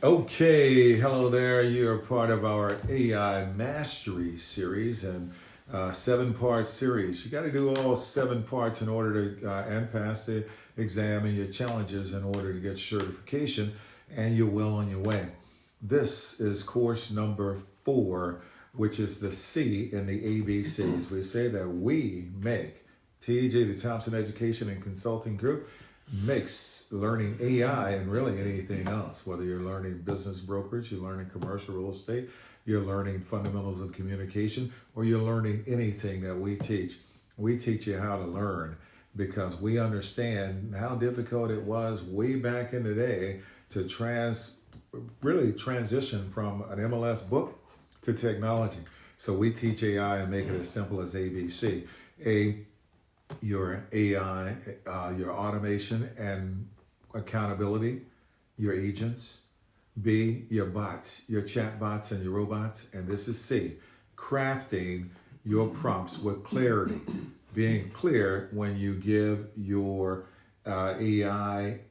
Okay, hello there. You're part of our AI Mastery series and 7-part series. You got to do all 7 parts in order to and pass the exam and your challenges in order to get certification, and you're well on your way. This is course number 4, which is the C in the ABCs. We say that we make TEG, the Thompson Education and Consulting Group, makes learning AI and really anything else, whether you're learning business brokerage, you're learning commercial real estate, you're learning fundamentals of communication, or you're learning anything that we teach. We teach you how to learn because we understand how difficult it was way back in the day to transition from an MLS book to technology. So we teach AI and make it as simple as ABC. Your AI, your automation and accountability, your agents. B, your bots, your chatbots and your robots. And this is C, crafting your prompts with clarity. Being clear when you give your AI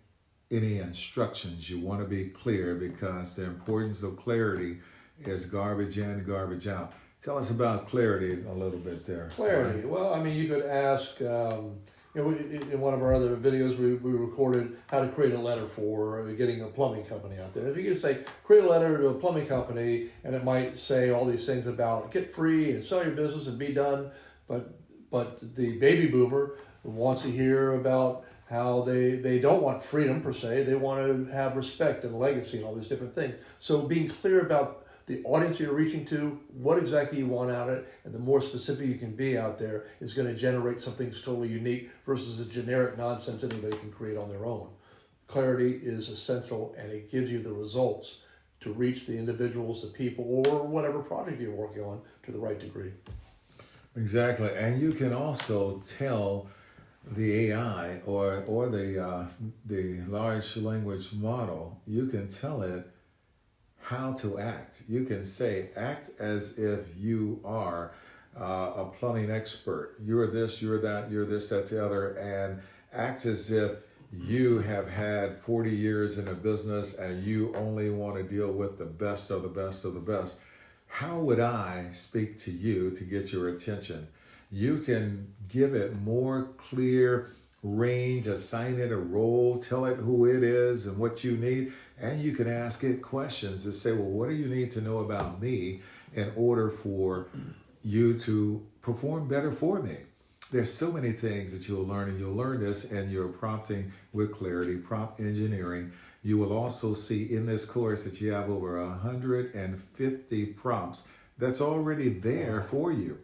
any instructions. You want to be clear because the importance of clarity is garbage in, garbage out. Tell us about clarity a little bit there. Clarity. Well, I mean, you could ask, in one of our other videos, we recorded how to create a letter for getting a plumbing company out there. If you could say, create a letter to a plumbing company, and it might say all these things about get free and sell your business and be done, but the baby boomer wants to hear about how they don't want freedom per se, they want to have respect and legacy and all these different things. So being clear about the audience you're reaching to, what exactly you want out of it, and the more specific you can be out there is going to generate something totally unique versus the generic nonsense anybody can create on their own. Clarity is essential, and it gives you the results to reach the individuals, the people, or whatever project you're working on to the right degree. Exactly, and you can also tell the AI or the large language model, you can tell it how to act. You can say, act as if you are a plumbing expert. You're this, you're that, you're this, that, the other, and act as if you have had 40 years in a business and you only want to deal with the best of the best of the best. How would I speak to you to get your attention? You can give it more clear range, assign it a role, tell it who it is and what you need, and you can ask it questions to say, well, what do you need to know about me in order for you to perform better for me? There's so many things that you'll learn, and you'll learn this in your prompting with clarity, prompt engineering. You will also see in this course that you have over 150 prompts that's already there for you,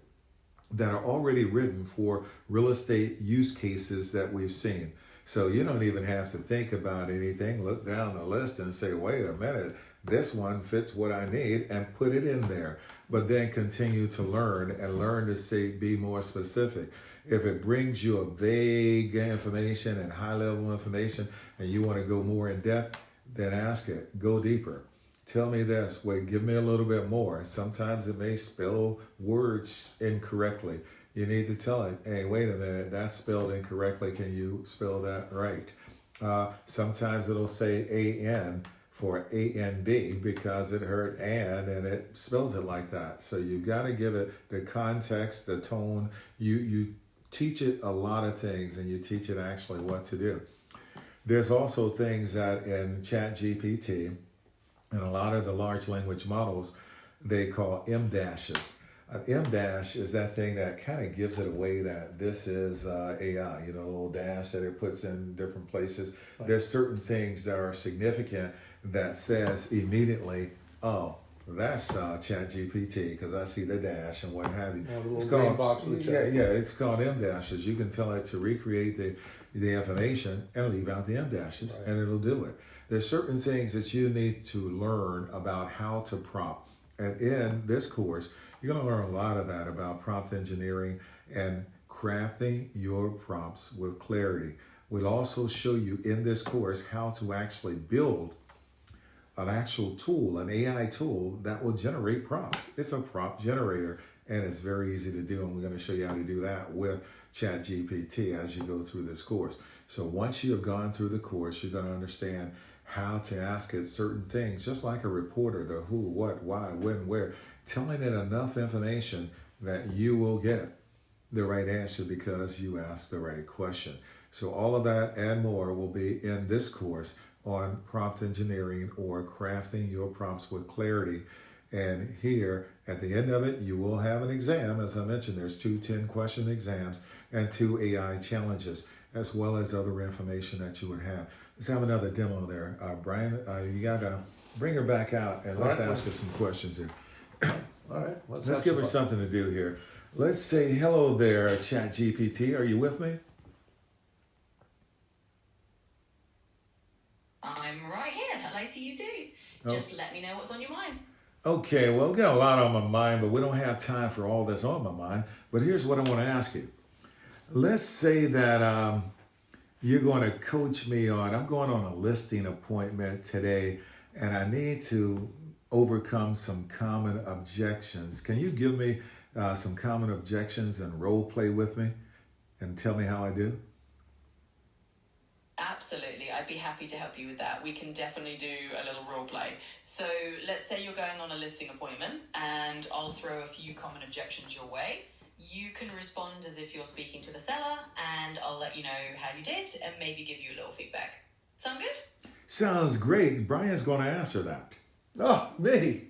that are already written for real estate use cases that we've seen. So you don't even have to think about anything. Look down the list and say, wait a minute, this one fits what I need, and put it in there. But then continue to learn and learn to say, be more specific. If it brings you a vague information and high level information and you want to go more in depth, then ask it, go deeper. Tell me this, wait, give me a little bit more. Sometimes it may spell words incorrectly. You need to tell it, hey, wait a minute, that's spelled incorrectly. Can you spell that right? Sometimes it'll say A-N for A-N-D because it heard and it spells it like that. So you've got to give it the context, the tone. You teach it a lot of things, and you teach it actually what to do. There's also things that in ChatGPT and a lot of the large language models, they call M-dashes. An M-dash is that thing that kind of gives it away that this is AI, a little dash that it puts in different places. Right. There's certain things that are significant that says immediately, oh, that's ChatGPT because I see the dash and what have you. It's called box with the chat. Yeah, it's called M-dashes. You can tell it to recreate the information and leave out the M-dashes, right, and it'll do it. There's certain things that you need to learn about how to prompt. And in this course, you're going to learn a lot of that about prompt engineering and crafting your prompts with clarity. We'll also show you in this course how to actually build an actual tool, an AI tool that will generate prompts. It's a prompt generator, and it's very easy to do, and we're going to show you how to do that with ChatGPT as you go through this course. So once you have gone through the course, you're going to understand how to ask it certain things, just like a reporter, the who, what, why, when, where, telling it enough information that you will get the right answer because you asked the right question. So all of that and more will be in this course on prompt engineering or crafting your prompts with clarity. And here at the end of it, you will have an exam. As I mentioned, there's 2 10-question exams and 2 AI challenges, as well as other information that you would have. Let's have another demo there. Brian, you got to bring her back out and let's ask her some questions here. All right. Let's give her something to do here. Let's say hello there, ChatGPT. Are you with me? I'm right here. Hello to you too. Just let me know what's on your mind. Okay, well, I've got a lot on my mind, but we don't have time for all that's on my mind. But here's what I want to ask you. Let's say that you're going to coach me on, I'm going on a listing appointment today, and I need to overcome some common objections. Can you give me some common objections and role play with me and tell me how I do? Absolutely, I'd be happy to help you with that. We can definitely do a little role play. So let's say you're going on a listing appointment and I'll throw a few common objections your way. You can respond as if you're speaking to the seller and I'll let you know how you did and maybe give you a little feedback. Sound good? Sounds great. Brian's going to answer that. Oh, me.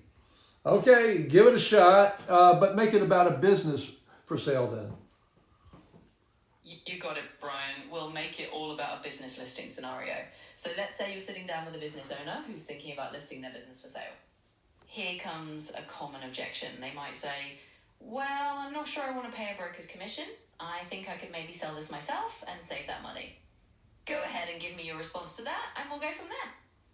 Okay, give it a shot, but make it about a business for sale then. You got it, Brian. We'll make it all about a business listing scenario. So let's say you're sitting down with a business owner who's thinking about listing their business for sale. Here comes a common objection. They might say, well, I'm not sure I want to pay a broker's commission. I think I could maybe sell this myself and save that money. Go ahead and give me your response to that and we'll go from there.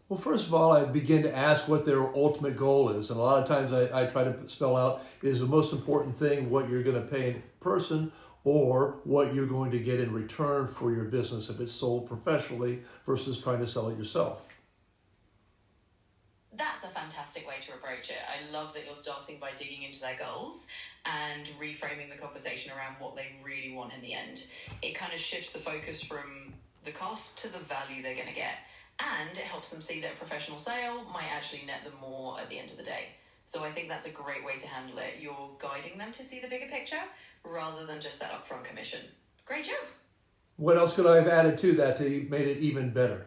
Well, first of all, I begin to ask what their ultimate goal is. And a lot of times I try to spell out, is the most important thing what you're going to pay in person or what you're going to get in return for your business if it's sold professionally versus trying to sell it yourself. That's a fantastic way to approach it. I love that you're starting by digging into their goals and reframing the conversation around what they really want in the end. It kind of shifts the focus from the cost to the value they're going to get. And it helps them see that a professional sale might actually net them more at the end of the day. So I think that's a great way to handle it. You're guiding them to see the bigger picture rather than just that upfront commission. Great job. What else could I have added to that to made it even better?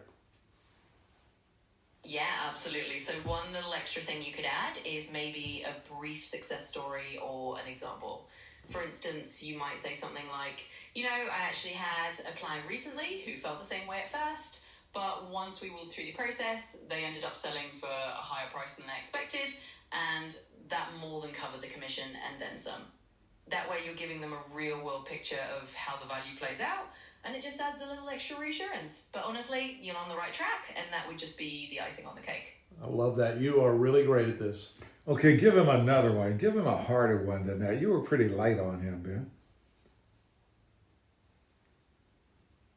Yeah, absolutely. So one little extra thing you could add is maybe a brief success story or an example. For instance, you might say something like, I actually had a client recently who felt the same way at first, but once we walked through the process, they ended up selling for a higher price than they expected, and that more than covered the commission and then some. That way you're giving them a real world picture of how the value plays out, and it just adds a little extra reassurance. But honestly, you're on the right track, and that would just be the icing on the cake. I love that. You are really great at this. Okay, give him another one. Give him a harder one than that. You were pretty light on him, Ben.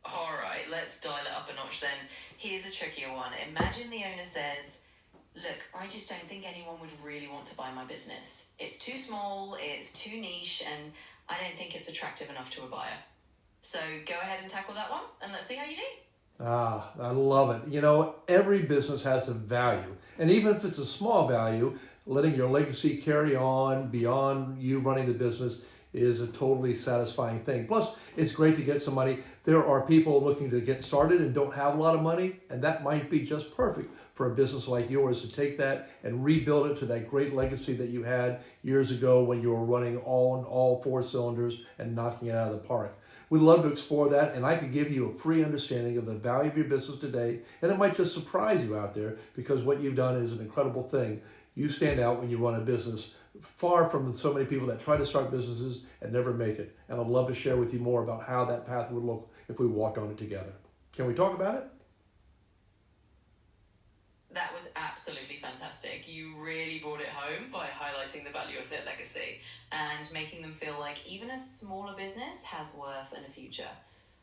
All right, let's dial it up a notch then. Here's a trickier one. Imagine the owner says, look, I just don't think anyone would really want to buy my business. It's too small, it's too niche, and I don't think it's attractive enough to a buyer. So go ahead and tackle that one, and let's see how you do. Ah, I love it. Every business has a value. And even if it's a small value, letting your legacy carry on beyond you running the business is a totally satisfying thing. Plus, it's great to get some money. There are people looking to get started and don't have a lot of money, and that might be just perfect for a business like yours to take that and rebuild it to that great legacy that you had years ago when you were running on all 4 cylinders and knocking it out of the park. We'd love to explore that, and I could give you a free understanding of the value of your business today, and it might just surprise you out there because what you've done is an incredible thing. You stand out when you run a business, far from so many people that try to start businesses and never make it. And I'd love to share with you more about how that path would look if we walked on it together. Can we talk about it? That was absolutely fantastic. You really brought it home by highlighting the value of their legacy and making them feel like even a smaller business has worth and a future.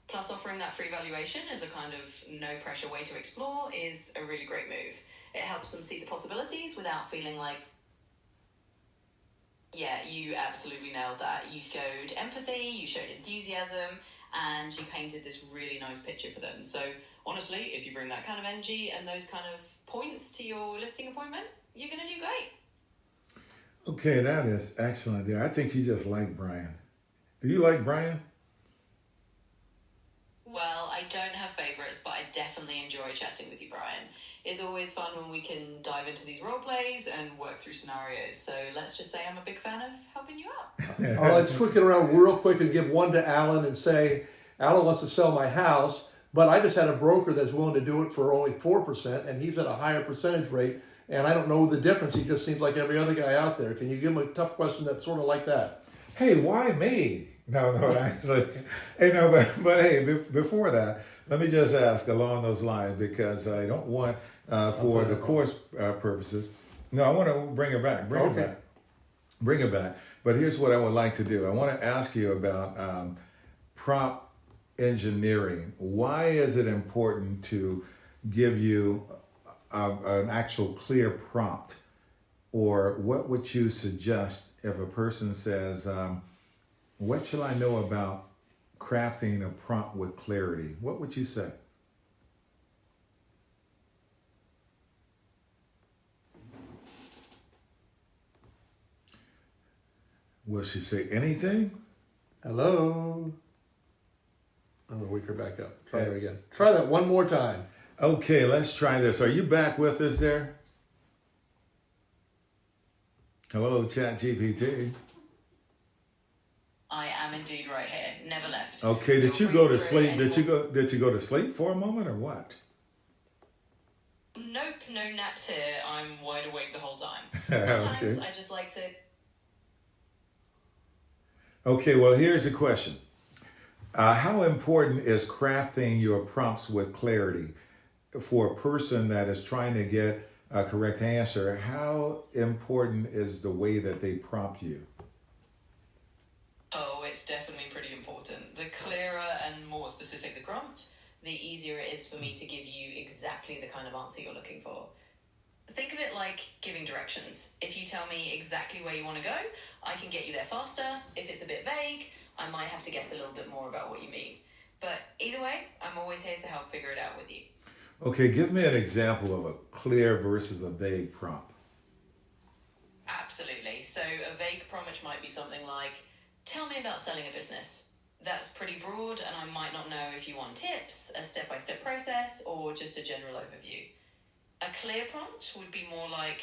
Plus, offering that free valuation as a kind of no-pressure way to explore is a really great move. It helps them see the possibilities without feeling like, yeah, you absolutely nailed that. You showed empathy, you showed enthusiasm, and you painted this really nice picture for them. So honestly, if you bring that kind of energy and those kind of points to your listing appointment, you're going to do great. Okay, that is excellent there. I think you just like Brian. Do you like Brian? Well, I don't have favorites, but I definitely enjoy chatting with you, Brian. It's always fun when we can dive into these role plays and work through scenarios. So let's just say I'm a big fan of helping you out. All right, let's tweak it around real quick and give one to Alan and say, Alan wants to sell my house, but I just had a broker that's willing to do it for only 4%, and he's at a higher percentage rate, and I don't know the difference. He just seems like every other guy out there. Can you give him a tough question that's sort of like that? Hey, why me? No, actually. Hey, no, but hey, before that, let me just ask along those lines, because I don't want, for the course purposes, no, I want to bring it back. Bring it back. But here's what I would like to do. I want to ask you about prompt engineering. Why is it important to give you an actual clear prompt? Or what would you suggest if a person says, what shall I know about crafting a prompt with clarity? What would you say? Will she say anything? Hello? I'm going to wake her back up. Try her again. Try that one more time. Okay, let's try this. Are you back with us there? Hello, ChatGPT. I am indeed right here. Never left. Okay, did you go to sleep? Did you go to sleep for a moment or what? Nope, no naps here. I'm wide awake the whole time. Sometimes Okay. I just like to... Okay, well, here's the question. How important is crafting your prompts with clarity for a person that is trying to get a correct answer? How important is the way that they prompt you? Oh, it's definitely pretty important. The clearer and more specific the prompt, the easier it is for me to give you exactly the kind of answer you're looking for. Think of it like giving directions. If you tell me exactly where you want to go, I can get you there faster. If it's a bit vague, I might have to guess a little bit more about what you mean. But either way, I'm always here to help figure it out with you. Okay, give me an example of a clear versus a vague prompt. Absolutely. So a vague prompt might be something like, tell me about selling a business. That's pretty broad, and I might not know if you want tips, a step-by-step process, or just a general overview. A clear prompt would be more like,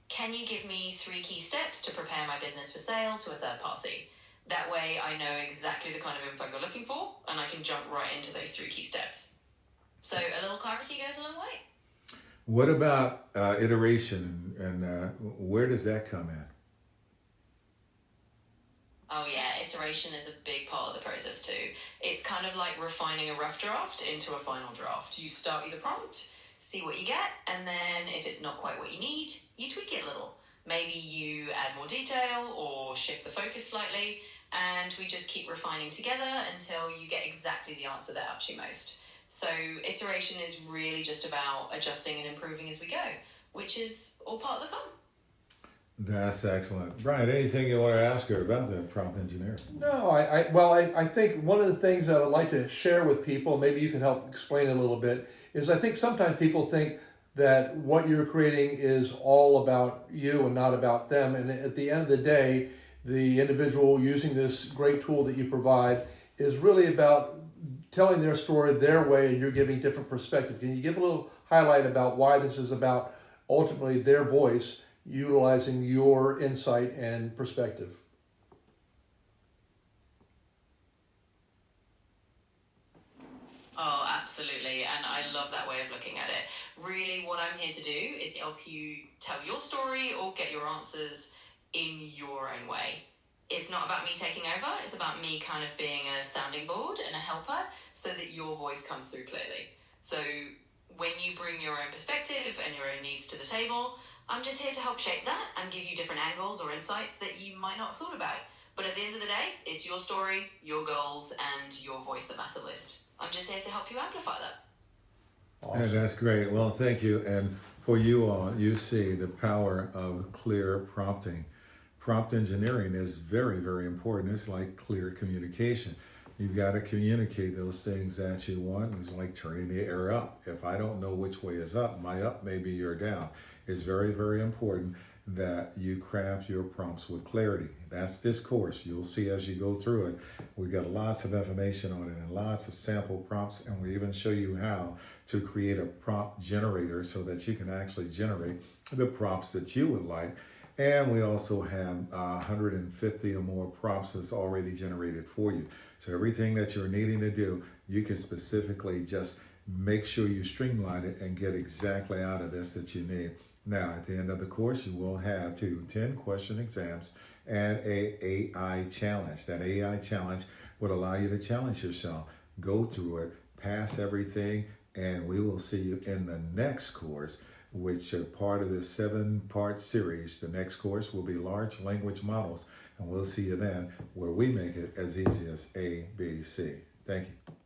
can you give me 3 key steps to prepare my business for sale to a third party? That way I know exactly the kind of info you're looking for, and I can jump right into those 3 key steps. So a little clarity goes a long way. What about iteration, and where does that come in? Oh yeah, iteration is a big part of the process too. It's kind of like refining a rough draft into a final draft. You start with the prompt, see what you get, and then if it's not quite what you need, you tweak it a little. Maybe you add more detail or shift the focus slightly, and we just keep refining together until you get exactly the answer that helps you most. So iteration is really just about adjusting and improving as we go, which is all part of the fun. That's excellent. Brian, anything you want to ask her about the prompt engineer? No, I think one of the things that I'd like to share with people, maybe you can help explain it a little bit, is I think sometimes people think that what you're creating is all about you and not about them. And at the end of the day, the individual using this great tool that you provide is really about telling their story their way, and you're giving different perspective. Can you give a little highlight about why this is about ultimately their voice, utilizing your insight and perspective? Oh, absolutely. And I love that way of looking at it. Really, what I'm here to do is help you tell your story or get your answers in your own way. It's not about me taking over. It's about me kind of being a sounding board and a helper so that your voice comes through clearly. So when you bring your own perspective and your own needs to the table, I'm just here to help shape that and give you different angles or insights that you might not have thought about. But at the end of the day, it's your story, your goals, and your voice that matter most. I'm just here to help you amplify that. Awesome. Yeah, that's great. Well, thank you. And for you all, you see the power of clear prompting. Prompt engineering is very, very important. It's like clear communication. You've got to communicate those things that you want. It's like turning the air up. If I don't know which way is up, my up may be your down. It's very, very important that you craft your prompts with clarity. That's this course. You'll see as you go through it. We've got lots of information on it and lots of sample prompts, and we even show you how to create a prompt generator so that you can actually generate the prompts that you would like. And we also have 150 or more prompts that's already generated for you. So everything that you're needing to do, you can specifically just make sure you streamline it and get exactly out of this that you need. Now, at the end of the course, you will have 2 10-question exams and a AI challenge. That AI challenge would allow you to challenge yourself, go through it, pass everything, and we will see you in the next course, which are part of this 7-part series. The next course will be large language models, and we'll see you then where we make it as easy as ABC. Thank you.